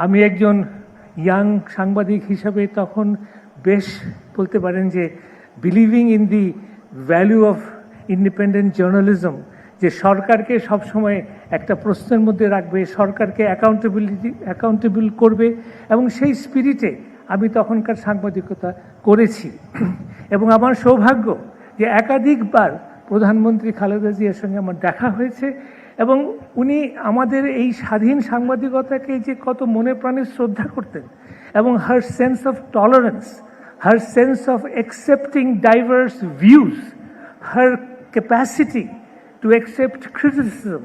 আমি একজন ইয়াং সাংবাদিক হিসাবে তখন বেশ বলতে পারেন যে believing in the value of independent journalism, যে সরকারকে সবসময় একটা প্রশ্নের মধ্যে রাখবে, সরকারকে অ্যাকাউন্টেবল করবে, এবং সেই স্পিরিটে আমি তখনকার সাংবাদিকতা করেছি। এবং আমার সৌভাগ্য যে একাধিকবার প্রধানমন্ত্রী খালেদা জিয়ার সঙ্গে আমার দেখা হয়েছে, এবং উনি আমাদের এই স্বাধীন সাংবাদিকতাকে যে কত মনে প্রাণে শ্রদ্ধা করতেন, এবং her sense of tolerance, her sense of accepting diverse views, her capacity to accept criticism,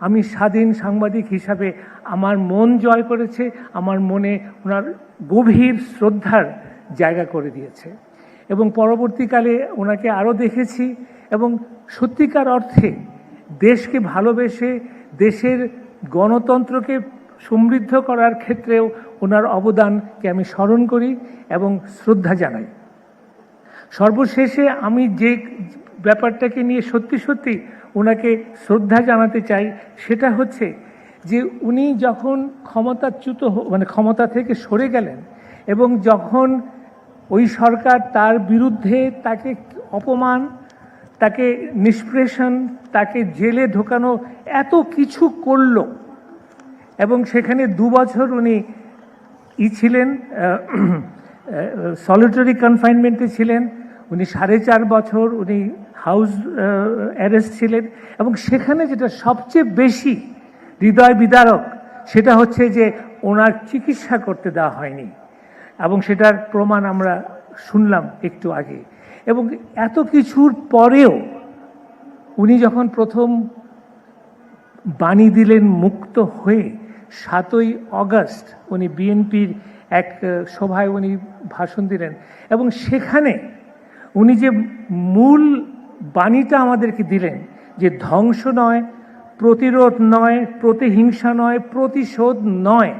আমি স্বাধীন সাংবাদিক হিসাবে আমার মন জয় করেছে, আমার মনে ওনার গভীর শ্রদ্ধার জায়গা করে দিয়েছে। এবং পরবর্তীকালে ওনাকে আরও দেখেছি, এবং সত্যিকার অর্থে দেশকে ভালোবেসে দেশের গণতন্ত্রকে সমৃদ্ধ করার ক্ষেত্রেও ওনার অবদানকে আমি স্মরণ করি এবং শ্রদ্ধা জানাই। সর্বশেষে আমি যে ব্যাপারটাকে নিয়ে সত্যি সত্যি ওনাকে শ্রদ্ধা জানাতে চাই, সেটা হচ্ছে যে উনি যখন ক্ষমতা থেকে সরে গেলেন, এবং যখন ওই সরকার তার বিরুদ্ধে তাকে অপমান, তাকে নিষ্পেষণ, তাকে জেলে ঢোকানো, এত কিছু করল, এবং সেখানে 2 বছর উনি ছিলেন, সলিটারি কনফাইনমেন্টে ছিলেন, উনি 4.5 বছর উনি হাউস অ্যারেস্ট ছিলেন, এবং সেখানে যেটা সবচেয়ে বেশি হৃদয় বিদারক সেটা হচ্ছে যে ওনার চিকিৎসা করতে দেওয়া হয়নি, এবং সেটার প্রমাণ আমরা শুনলাম একটু আগে। এবং এত কিছুর পরেও উনি যখন প্রথম বাণী দিলেন মুক্ত হয়ে, 7ই অগস্ট উনি বিএনপির এক সভায় উনি ভাষণ দিলেন, এবং সেখানে উনি যে মূল বাণীটা আমাদেরকে দিলেন যে ধ্বংস নয়, প্রতিরোধ নয়, প্রতিহিংসা নয়, প্রতিশোধ নয়।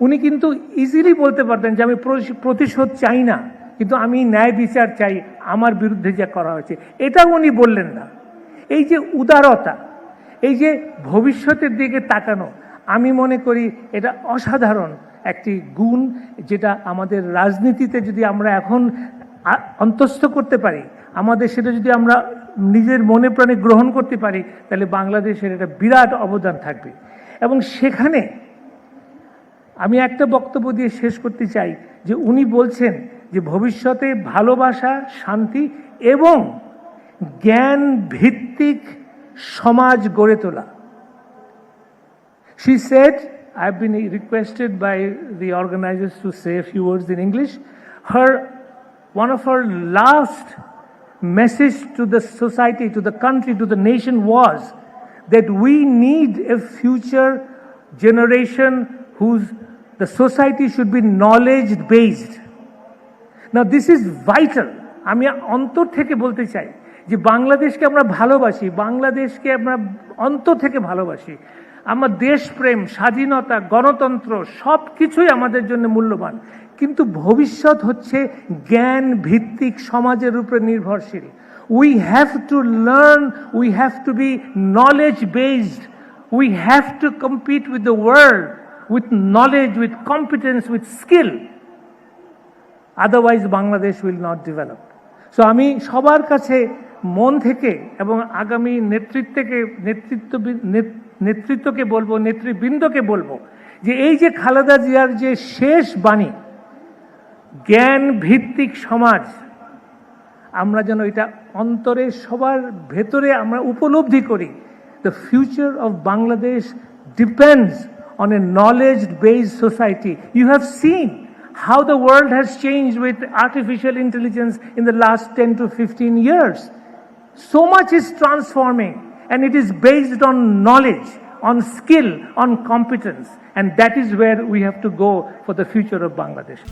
উনি কিন্তু ইজিলি বলতে পারতেন যে আমি প্রতিশোধ চাই না, কিন্তু আমি ন্যায় বিচার চাই আমার বিরুদ্ধে যা করা হয়েছে, এটাও উনি বললেন না। এই যে উদারতা, এই যে ভবিষ্যতের দিকে তাকানো, আমি মনে করি এটা অসাধারণ একটি গুণ, যেটা আমাদের রাজনীতিতে যদি আমরা এখন অন্তঃস্থ করতে পারি, আমাদের সেটা যদি আমরা নিজের মনে প্রাণে গ্রহণ করতে পারি, তাহলে বাংলাদেশের এটা বিরাট অবদান থাকবে। এবং সেখানে আমি একটা বক্তব্য দিয়ে শেষ করতে চাই যে উনি বলছেন যে ভবিষ্যতে ভালোবাসা, শান্তি এবং জ্ঞান ভিত্তিক সমাজ গড়ে তোলা। She said, I've been requested by the organizers to say a few words in English. One of her last message to the society, to the country, to the nation was that we need a future generation the society should be knowledge based. Now this is vital. আমি অন্তর থেকে বলতে চাই যে বাংলাদেশকে আমরা ভালোবাসি, বাংলাদেশকে আমরা অন্তর থেকে ভালোবাসি। আমার দেশপ্রেম, স্বাধীনতা, গণতন্ত্র সব কিছুই আমাদের জন্য মূল্যবান, কিন্তু ভবিষ্যৎ হচ্ছে জ্ঞান ভিত্তিক সমাজের উপরে নির্ভরশীল। We have to learn, we have to be knowledge based, we have to compete with the world with knowledge, with competence, with skill. Otherwise Bangladesh will not develop. So আমি সবার কাছে মন থেকে এবং আগামী নেতৃত্বকে বলবো, নেতৃবৃন্দকে বলবো যে এই যে খালেদা জিয়ার যে শেষ বাণী, জ্ঞান ভিত্তিক সমাজ, আমরা যেন এটা অন্তরে সবার ভেতরে আমরা উপলব্ধি করি। The future of Bangladesh depends on a knowledge-based society. You have seen how the world has changed with artificial intelligence in the last 10 to 15 years. So much is transforming, and it is based on knowledge, on skill, on competence, and that is where we have to go for the future of Bangladesh.